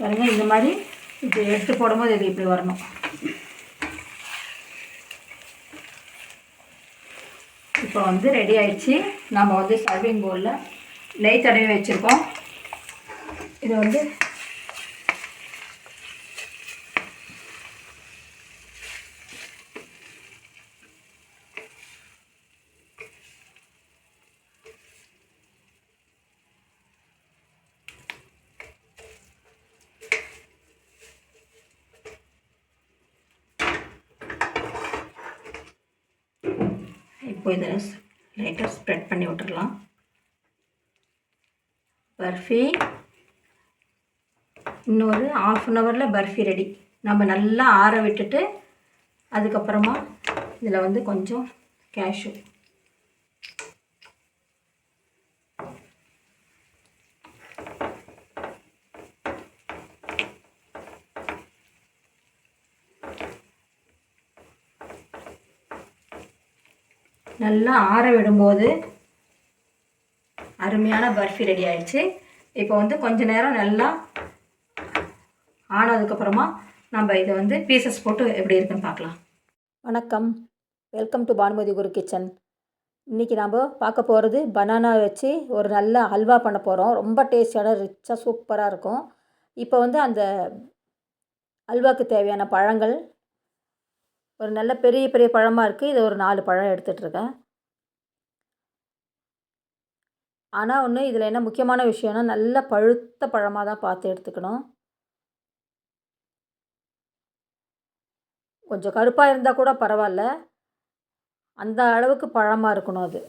பாருங்கள், இந்த மாதிரி இப்படி எடுத்து போடும்போது இது இப்படி வரணும். இப்போ வந்து ரெடி ஆயிடுச்சு. நம்ம வந்து சர்விங் பவுலில் நெய் தடவி வச்சுருக்கோம். இது வந்து இப்போ இதை லைட்டாக ஸ்ப்ரெட் பண்ணி விட்டுடலாம். பர்ஃபி இன்னொரு 1/2 ஹவரில் பர்ஃபி ரெடி. நம்ம நல்லா ஆற விட்டுட்டு அதுக்கப்புறமா இதில் வந்து கொஞ்சம் கேஷ்யூ, நல்லா ஆற விடும்போது அருமையான பர்ஃபி ரெடி ஆயிடுச்சு. இப்போ வந்து கொஞ்ச நேரம் நல்லா ஆனதுக்கப்புறமா நம்ம இதை வந்து பீசஸ் போட்டு எப்படி இருக்குன்னு பார்க்கலாம். வணக்கம், welcome to Bhanumathi Guru kitchen. இன்றைக்கி நம்ம பார்க்க போகிறது பனானா வச்சு ஒரு நல்ல ஹல்வா பண்ண போகிறோம். ரொம்ப டேஸ்டியான ரிச்சாக சூப்பராக இருக்கும். இப்போ வந்து அந்த ஹல்வாக்கு தேவையான பழங்கள் ஒரு நல்ல பெரிய பெரிய பழமாக இருக்குது. இது ஒரு 4 பழம் எடுத்துகிட்ருக்கேன். ஆனால் ஒன்று, இதில் என்ன முக்கியமான விஷயம்னா நல்ல பழுத்த பழமாக தான் பார்த்து எடுத்துக்கணும். கொஞ்சம் கருப்பாக இருந்தால் கூட பரவாயில்ல, அந்த அளவுக்கு பழமாக இருக்கணும் அது.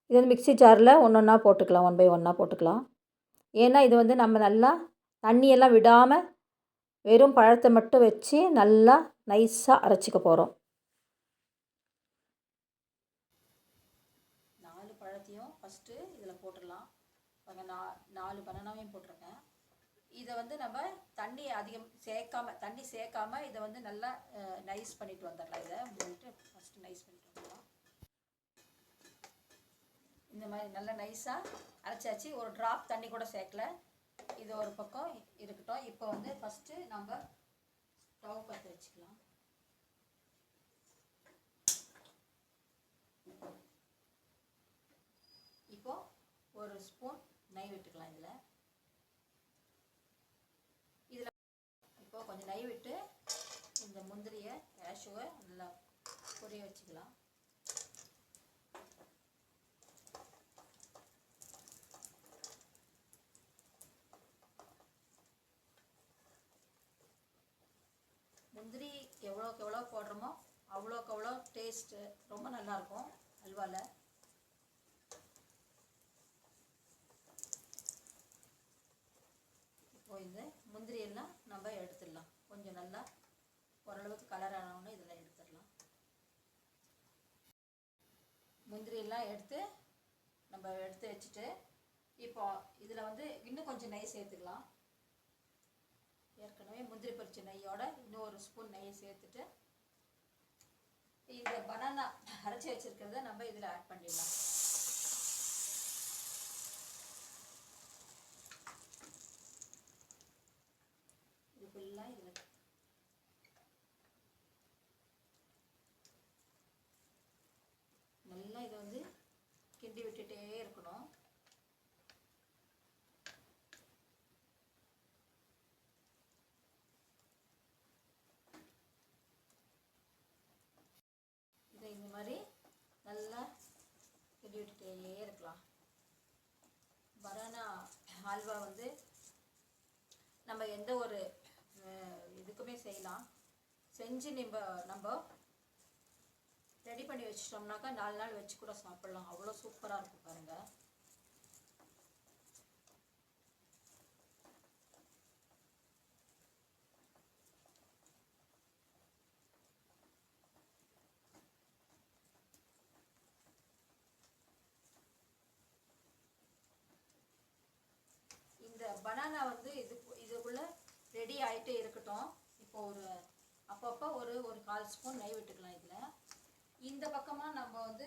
இது வந்து மிக்ஸி ஜாரில் ஒன்றா போட்டுக்கலாம், 1 பை 1 போட்டுக்கலாம். ஏன்னா இது வந்து நம்ம நல்லா தண்ணியெல்லாம் விடாமல் வெறும் பழத்தை மட்டும் வச்சு நல்லா நைஸாக அரைச்சிக்க போகிறோம். 4 பழத்தையும் ஃபஸ்ட்டு இதில் போட்டுடலாம். நான் 4 பனானாவையும் போட்டிருக்கேன். இதை வந்து நம்ம தண்ணி சேர்க்காம இதை வந்து நல்லா நைஸ் பண்ணிட்டு வந்துடலாம். இதை வந்துட்டு ஃபஸ்ட்டு நைஸ் பண்ணிட்டு வந்துடலாம். இந்த மாதிரி நல்லா நைஸாக அரைச்சாச்சு. ஒரு ட்ராப் தண்ணி கூட சேர்க்கல. இது ஒரு பக்கம் இருக்கட்டும். இப்போ வந்து ஃபஸ்ட்டு நம்ம ஸ்டவ் பற்ற வச்சுக்கலாம். இப்போ ஒரு ஸ்பூன் நெய் விட்டுக்கலாம். இதில் இப்போ கொஞ்சம் நெய் விட்டு இந்த முந்திரியை கேஷ்யூவை நல்லா பொரிய வச்சுக்கலாம். முந்திரி எவ்வளோக்கு எவ்வளோ போடுறோமோ அவ்வளோக்கு அவ்வளோ டேஸ்ட்டு ரொம்ப நல்லாயிருக்கும் அல்வாவில். இப்போ இந்த முந்திரியெல்லாம் நம்ம எடுத்துடலாம். கொஞ்சம் நல்லா ஓரளவுக்கு கலர் ஆனோன்னு இதெல்லாம் எடுத்துடலாம். முந்திரியெல்லாம் நம்ம எடுத்து வச்சுட்டு இப்போ இதில் வந்து இன்னும் கொஞ்சம் நெய் சேர்த்துக்கலாம். ஏற்கனவே முந்திரி பறிச்ச நெய்யோட இன்னும் ஒரு ஸ்பூன் நெய்யை சேர்த்துட்டு இந்த பனானா அரைச்சி வச்சிருக்கிறத நம்ம இதில் ஆட் பண்ணிடலாம். இது ஃபுல்லாக இதில் நல்லா இதை வந்து கிண்டி விட்டுட்டே இருக்கணும். இந்த மாதிரி நல்லா கிண்டி விட்டுட்டே இருக்கலாம். பனானா ஹல்வா வந்து நம்ம எந்த ஒரு இதுக்குமே செய்யலாம். செஞ்சு நம்ம ரெடி பண்ணி வச்சிட்டோம்னாக்கா 4 நாள் வச்சு கூட சாப்பிடலாம். அவ்வளோ சூப்பராக இருக்கும் பாருங்கள். இந்த பனானா வந்து இதுக்குள்ளே ரெடி ஆகிட்டே இருக்கட்டும். இப்போ அப்பப்போ ஒரு 1/4 ஸ்பூன் நெய் விட்டுக்கலாம். இதில் இந்த பக்கமாக நம்ம வந்து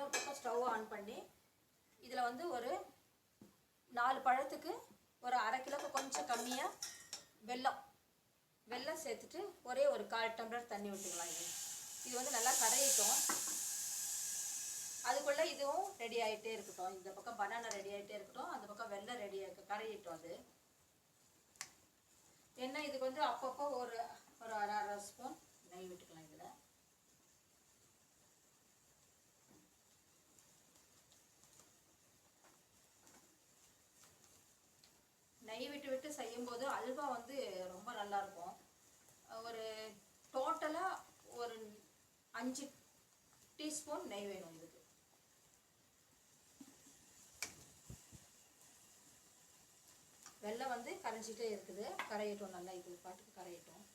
இன்னொரு பக்கம் ஸ்டவ் ஆன் பண்ணி இதில் வந்து ஒரு 4 பழத்துக்கு ஒரு அரை கிலோக்கு கொஞ்சம் கம்மியாக வெல்லம் சேர்த்துட்டு ஒரே ஒரு 1/4 டம்ளர் தண்ணி விட்டுக்கலாம். இது வந்து நல்லா கரையிட்டோம். அதுக்குள்ளே இதுவும் ரெடி ஆகிட்டே இருக்கட்டும். இந்த பக்கம் பனானா ரெடி ஆகிட்டே இருக்கட்டும், அந்த பக்கம் வெல்லம் ரெடி கரையிட்டோம். அது என்ன, இதுக்கு வந்து அப்பப்போ ஒரு அரை ஸ்பூன் நெய் விட்டுக்கலாம். இதில் நெய் விட்டு செய்யும்போது அல்வா வந்து ரொம்ப நல்லாயிருக்கும். ஒரு டோட்டலாக ஒரு 5 டீஸ்பூன் நெய் வேணும் இதுக்கு. வெல்லம் வந்து கரைஞ்சிட்டே இருக்குது, கரையட்டும். நல்லா இது பாட்டுக்கு கரையட்டும்.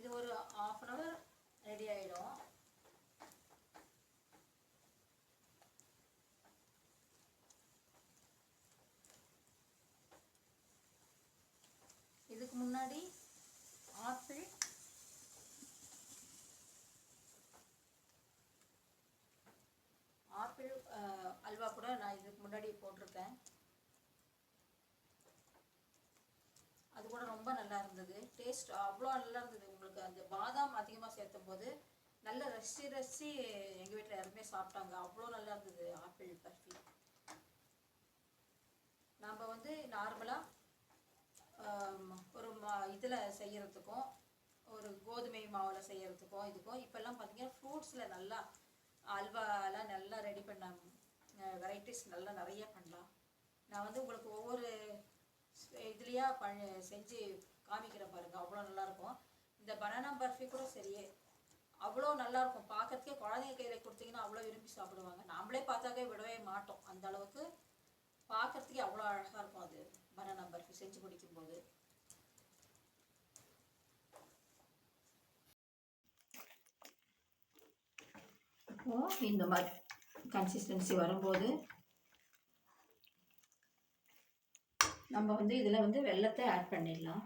இது ஒரு 1/2 hour ரெடி ஆகிடும். இதுக்கு முன்னாடி ஆப்பிள் அல்வா கூட நான் இதுக்கு முன்னாடி போட்டிருக்கேன். அது கூட ரொம்ப நல்லா இருந்தது. டேஸ்ட் அவ்வளோ நல்லா இருந்தது. உங்களுக்கு அந்த பாதாம் அதிகமாக சேர்த்தும் போது நல்லா ரசி எங்கள் வீட்டில் யாருமே சாப்பிட்டாங்க. அவ்வளோ நல்லா இருந்தது ஆப்பிள் பர்ஃபி. நம்ம வந்து நார்மலாக ஒரு இதில் செய்கிறதுக்கும் ஒரு கோதுமை மாவில் செய்கிறதுக்கும் இதுக்கும் இப்போல்லாம் பார்த்தீங்கன்னா ஃப்ரூட்ஸில் நல்லா அல்வாலாம் நல்லா ரெடி பண்ண வெரைட்டிஸ் நல்லா நிறைய பண்ணலாம். நான் வந்து உங்களுக்கு ஒவ்வொரு இதுலையா செஞ்சு காமிக்கிறேன் பாருங்கள், அவ்வளோ நல்லாயிருக்கும். இந்த பனானா பர்ஃபி கூட சரியே அவ்வளோ நல்லாயிருக்கும். பார்க்கறதுக்கே குழந்தைங்க கையில் கொடுத்தீங்கன்னா அவ்வளோ விரும்பி சாப்பிடுவாங்க. நாமளே பார்த்தாக்கே விடவே மாட்டோம். அந்த அளவுக்கு பார்க்கறதுக்கே அவ்வளோ அழகாக இருக்கும் அது பனானா பர்ஃபி செஞ்சு குடிக்கும்போது. இப்போது இந்த மாதிரி கன்சிஸ்டன்சி வரும்போது நம்ம வந்து இதில் வந்து வெல்லத்தை ஆட் பண்ணிடலாம்.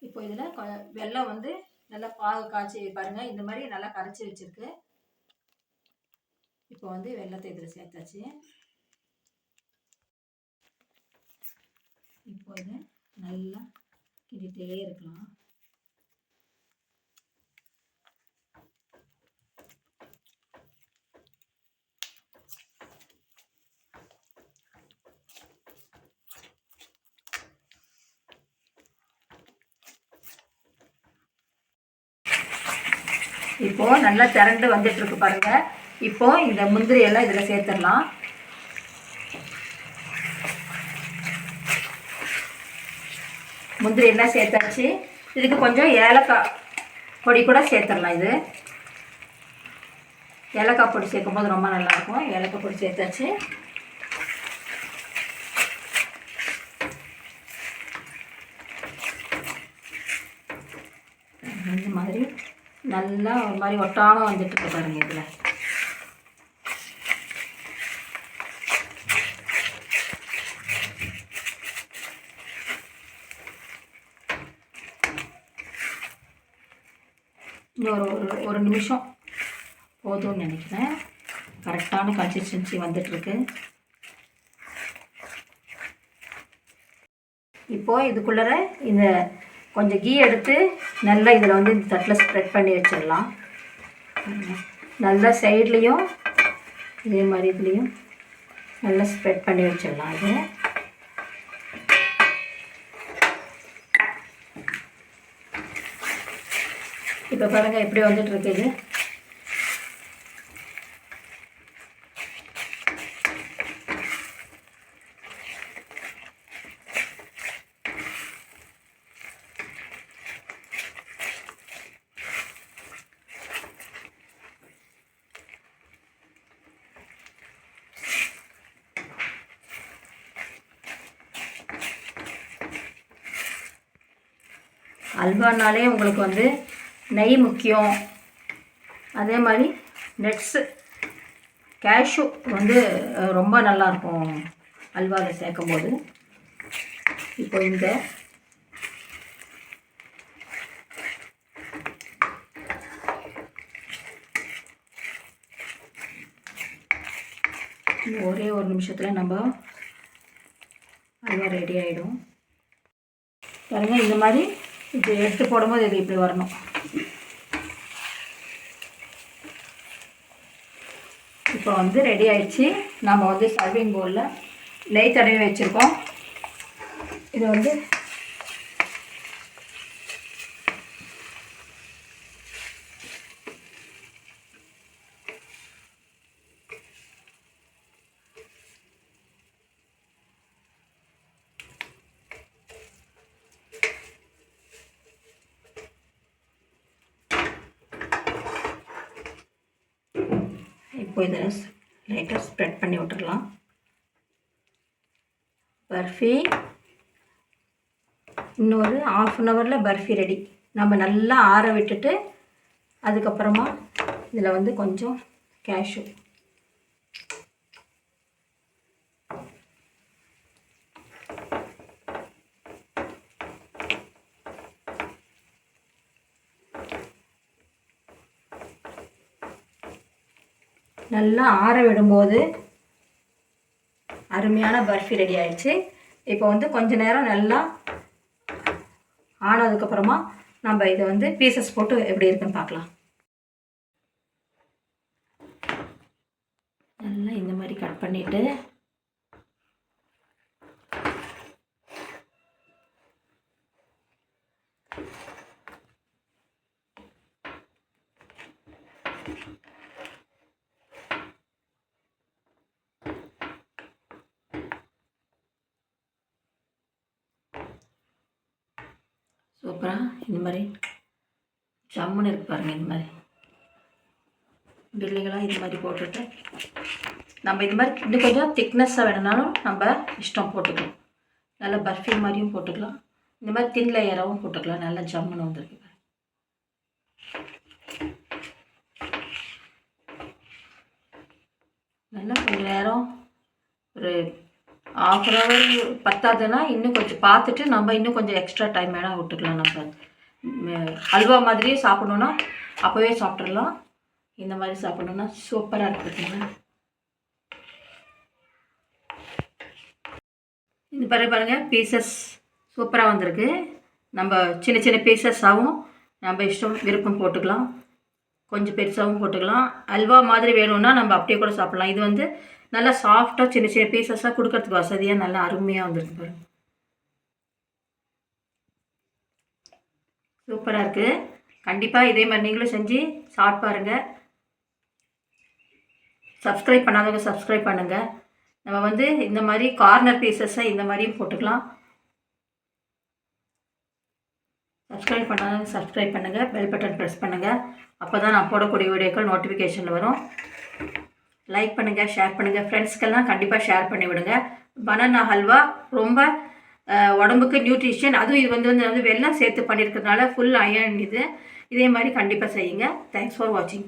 இப்போ இதில் வெல்லம் வந்து நல்லா பாகு காய்ச்சி பாருங்கள், இந்த மாதிரி நல்லா கரைச்சி வச்சுருக்கு. இப்போ வந்து வெல்லத்தை இதில் சேர்த்தாச்சு. இப்போ இதை நல்லா கிண்டிகிட்டே இருக்கலாம். இப்போ நல்லா திரண்டு வந்துட்டு இருக்கு பாருங்க. இப்போ இந்த முந்திரி எல்லாம் இதில் சேர்த்துடலாம். முந்திரி எல்லாம் சேர்த்தாச்சு. இதுக்கு கொஞ்சம் ஏலக்காய் பொடி கூட சேர்த்துடலாம். இது ஏலக்காய் பொடி சேர்க்கும் போது ரொம்ப நல்லாயிருக்கும். ஏலக்காய் பொடி சேர்த்தாச்சு. இந்த மாதிரி நல்லா ஒரு மாதிரி ஒட்டாமல் வந்துட்டு இருக்கு பாருங்க. இதில் இன்னும் ஒரு நிமிஷம் போதும்னு நினைக்கிறேன். கரெக்டான கன்சிஸ்டன்சி வந்துட்டுருக்கு. இப்போது இதுக்குள்ளே இந்த கொஞ்சம் கீ எடுத்து நல்லா இதில் வந்து இந்த தட்டில் ஸ்ப்ரெட் பண்ணி வச்சிடலாம். நல்லா சைட்லேயும் இதே மாதிரி இதுலேயும் நல்லா ஸ்ப்ரெட் பண்ணி வச்சிடலாம். இது இப்போ பாருங்கள் எப்படி வந்துட்டுருக்குது. அல்வானாலே உங்களுக்கு வந்து நெய் முக்கியம். அதே மாதிரி நட்ஸு கேஷ்யூ வந்து ரொம்ப நல்லாயிருக்கும் அல்வாவில் சேர்க்கும்போது. இப்போ இந்த ஒரே ஒரு நிமிஷத்தில் நம்ம அல்வா ரெடி ஆகிடும். பாருங்கள், இந்த மாதிரி இது எடுத்து போடும்போது இது இப்படி வரணும். இப்போ வந்து ரெடி ஆயிடுச்சு. நம்ம வந்து சர்விங் பவுலில் நெய் தடவி வச்சுருக்கோம். இது வந்து இப்போ இதை லைட்டாக ஸ்ப்ரெட் பண்ணி விட்டுடலாம். பர்ஃபி இன்னொரு 1/2 அன் ஹவரில் பர்ஃபி ரெடி. நம்ம நல்லா ஆற விட்டுட்டு அதுக்கப்புறமா இதில் வந்து கொஞ்சம் கேஷ்யூ, நல்லா ஆற விடும்போது அருமையான பர்ஃபி ரெடி ஆயிடுச்சு. இப்போ வந்து கொஞ்ச நேரம் நல்லா ஆனதுக்கப்புறமா நம்ம இதை வந்து பீசஸ் போட்டு எப்படி இருக்குன்னு பார்க்கலாம். நல்லா இந்த மாதிரி கட் பண்ணிவிட்டு சூப்பராக இந்த மாதிரி ஜம்முன்னு இருக்கு பாருங்கள். இந்த மாதிரி பில்லுகளாக இது மாதிரி போட்டுட்டு நம்ம இது மாதிரி இன்னும் கொஞ்சம் திக்னஸ்ஸாக வேணுனாலும் நம்ம இஷ்டம் போட்டுக்கலாம். நல்லா பர்ஃபி மாதிரியும் போட்டுக்கலாம், இந்த மாதிரி தின் லேயராகவும் போட்டுக்கலாம். நல்லா ஜம்முன்னு வந்துருக்கு. நல்லா கொஞ்சம் நேரம் ஒரு 1/2 அன் ஹவர் பத்தாதுன்னா இன்னும் கொஞ்சம் பார்த்துட்டு நம்ம இன்னும் கொஞ்சம் எக்ஸ்ட்ரா டைம் வேணால் விட்டுக்கலாம். நம்ம அல்வா மாதிரியே சாப்பிடணுன்னா அப்போவே சாப்பிட்றலாம். இந்த மாதிரி சாப்பிட்ணுன்னா சூப்பராக இருக்குதுங்க. இந்த பாருங்கள், பீசஸ் சூப்பராக வந்திருக்கு. நம்ம சின்ன சின்ன பீசஸாகவும் நம்ம இஷ்டம் விருப்பம் போட்டுக்கலாம், கொஞ்சம் பெருசாகவும் போட்டுக்கலாம். அல்வா மாதிரி வேணும்னா நம்ம அப்படியே கூட சாப்பிட்லாம். இது வந்து நல்லா சாஃப்டாக சின்ன சின்ன பீசஸாக கொடுக்கறதுக்கு வசதியாக நல்லா அருமையாக வந்துருக்கு பாருங்கள். சூப்பராக இருக்குது. கண்டிப்பாக இதே மாதிரி நீங்களும் செஞ்சு சாப்பிட்டு பாருங்கள். சப்ஸ்கிரைப் பண்ணாதவங்க சப்ஸ்கிரைப் பண்ணுங்கள். நம்ம வந்து இந்த மாதிரி கார்னர் பீசஸை இந்த மாதிரியும் போட்டுக்கலாம். சப்ஸ்கிரைப் பண்ணாதவங்க சப்ஸ்கிரைப் பண்ணுங்கள், பெல் பட்டன் ப்ரெஸ் பண்ணுங்கள். அப்போ தான் நான் போடக்கூடிய வீடியோக்கள் நோட்டிஃபிகேஷனில் வரும். லைக் பண்ணுங்கள், ஷேர் பண்ணுங்கள். ஃப்ரெண்ட்ஸ்க்கெல்லாம் கண்டிப்பாக ஷேர் பண்ணி விடுங்க. பனானா ஹல்வா ரொம்ப உடம்புக்கு நியூட்ரிஷன். அதுவும் இது வந்து வெல்லம் சேர்த்து பண்ணியிருக்கிறதுனால ஃபுல் அயர்ன். இதே மாதிரி கண்டிப்பாக செய்யுங்க. தேங்க்ஸ் ஃபார் வாட்சிங்.